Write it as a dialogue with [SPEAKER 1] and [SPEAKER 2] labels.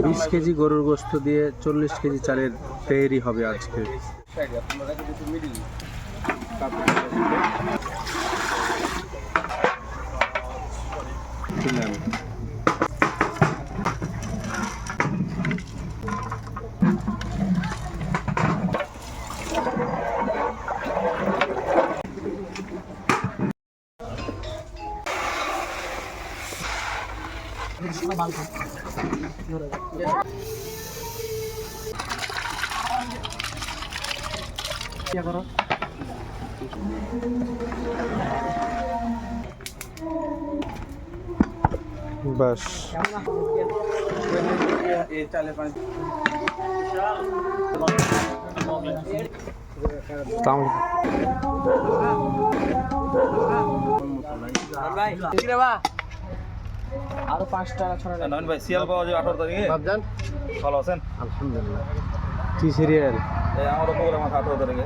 [SPEAKER 1] 20 KG গরুর গোস্ত দিয়ে 40 কেজি চালের তেহেরি হবে আজকে। বাস আরো 5 টাকা ছড়া নয়ন ভাই সিএল পাওয়া যায় 18 তারিখে বাবজান ভালো আছেন আলহামদুলিল্লাহ কি সিরিয়াল এই আমারও প্রোগ্রাম আছে 18 তারিখে